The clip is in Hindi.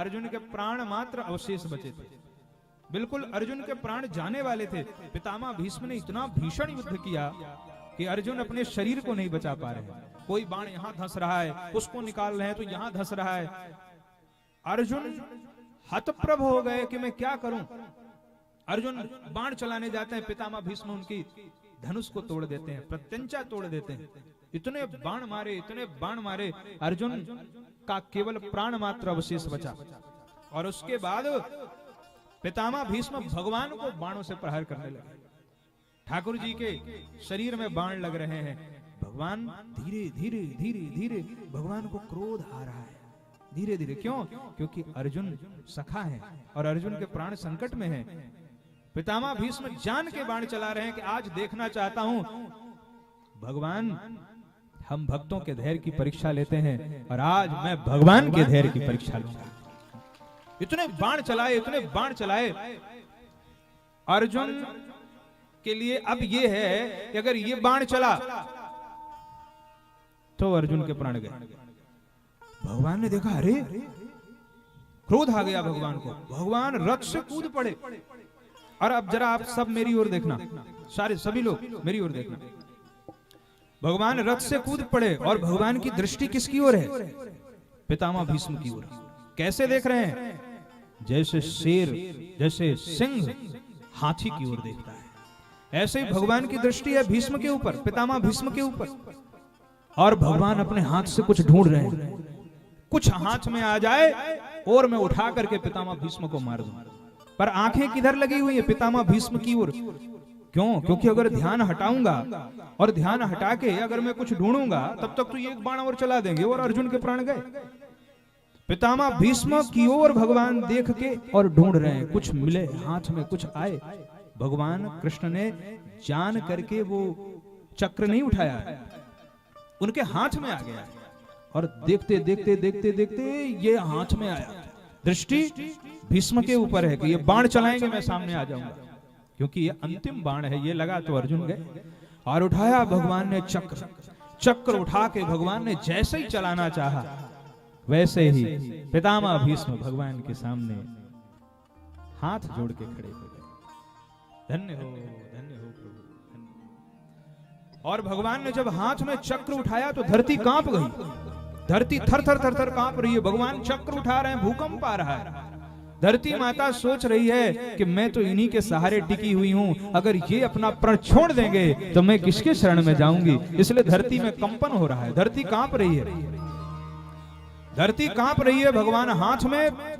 अर्जुन के प्राण मात्र अवशेष बचे थे। बिल्कुल अर्जुन के प्राण जाने वाले थे। पितामह भीष्म ने इतना भीषण युद्ध किया कि अर्जुन अपने शरीर को नहीं बचा पा रहे। कोई बाण यहां धंस रहा है, उसको निकाल रहे हैं तो यहां धंस रहा है। अर्जुन हतप्रभ हो गए कि मैं क्या करूं। अर्जुन बाण चलाने जाते हैं, पितामह भीष्म उनकी धनुष को तोड़ देते हैं, प्रत्यंचा तोड़ देते हैं। इतने बाण मारे, इतने बाण मारे, अर्जुन का केवल प्राण मात्र अवशेष बचा। और उसके बाद पितामह भीष्म भगवान को बाणों से प्रहार करने लगे। ठाकुर जी के शरीर में बाण लग रहे हैं। भगवान धीरे धीरे धीरे धीरे भगवान को क्रोध आ रहा है, धीरे धीरे। क्यों? क्योंकि अर्जुन सखा है और अर्जुन के प्राण संकट में है। पितामह भीष्म जान के बाण चला रहे हैं कि आज देखना चाहता हूं भगवान, हम भक्तों के धैर्य की परीक्षा लेते हैं और आज मैं भगवान के धैर्य की परीक्षा लूंगा। इतने बाण चलाए, इतने बाण चलाए। अर्जुन के लिए अब ये है कि अगर ये बाण चला तो अर्जुन के प्राण गए। भगवान ने देखा, अरे क्रोध आ गया भगवान को। भगवान रथ से कूद पड़े। और अब जरा आप सब मेरी ओर देखना, सारे सभी लोग मेरी ओर देखना। भगवान रथ से कूद पड़े और भगवान की दृष्टि किसकी ओर है? पितामह भीष्म की ओर। कैसे देख रहे हैं? जैसे शेर, जैसे सिंह हाथी की ओर देखता है, ऐसे ही भगवान की दृष्टि है भीष्म के ऊपर, पितामह भीष्म के ऊपर। और भगवान अपने हाथ से कुछ ढूंढ रहे हैं। कुछ हाथ में आ जाए और मैं उठा करके पितामह भीष्म को मार दूं। पर आंखें किधर लगी हुई है? पितामह भीष्म की ओर। क्यों? क्योंकि अगर ध्यान हटाऊंगा और ध्यान हटा के अगर मैं कुछ ढूंढूंगा तब तक तो ये एक बाण और चला देंगे और अर्जुन के प्राण गए। पितामह भीष्म की ओर भगवान देख के और ढूंढ रहे हैं। कुछ मिले, हाथ में कुछ आए। भगवान कृष्ण ने जान करके वो चक्र नहीं उठाया, उनके हाथ में आ गया। और देखते देखते देखते देखते ये हाथ में आया। दृष्टि भीष्म के ऊपर है कि ये बाण चलाएंगे मैं सामने आ जाऊंगा, क्योंकि ये अंतिम बाण है। ये लगा तो अर्जुन गए। और उठाया भगवान ने चक्र। चक्र उठा के भगवान ने जैसे ही चलाना चाहा वैसे ही पितामह भीष्म भगवान के सामने हाथ जोड़ के खड़े हो गए। धन्य हो प्रभु, धन्य। और भगवान ने जब हाथ में चक्र उठाया तो धरती कांप गई। धरती थर थर थर थर कांप रही है। भगवान चक्र उठा रहे हैं, भूकंप आ रहा है। धरती माता सोच रही है कि मैं तो इन्हीं के सहारे टिकी हुई हूं, अगर ये अपना प्राण छोड़ देंगे तो मैं किसके शरण में जाऊंगी। इसलिए धरती में कंपन हो रहा है, धरती कांप रही है, धरती कांप रही है। भगवान हाथ में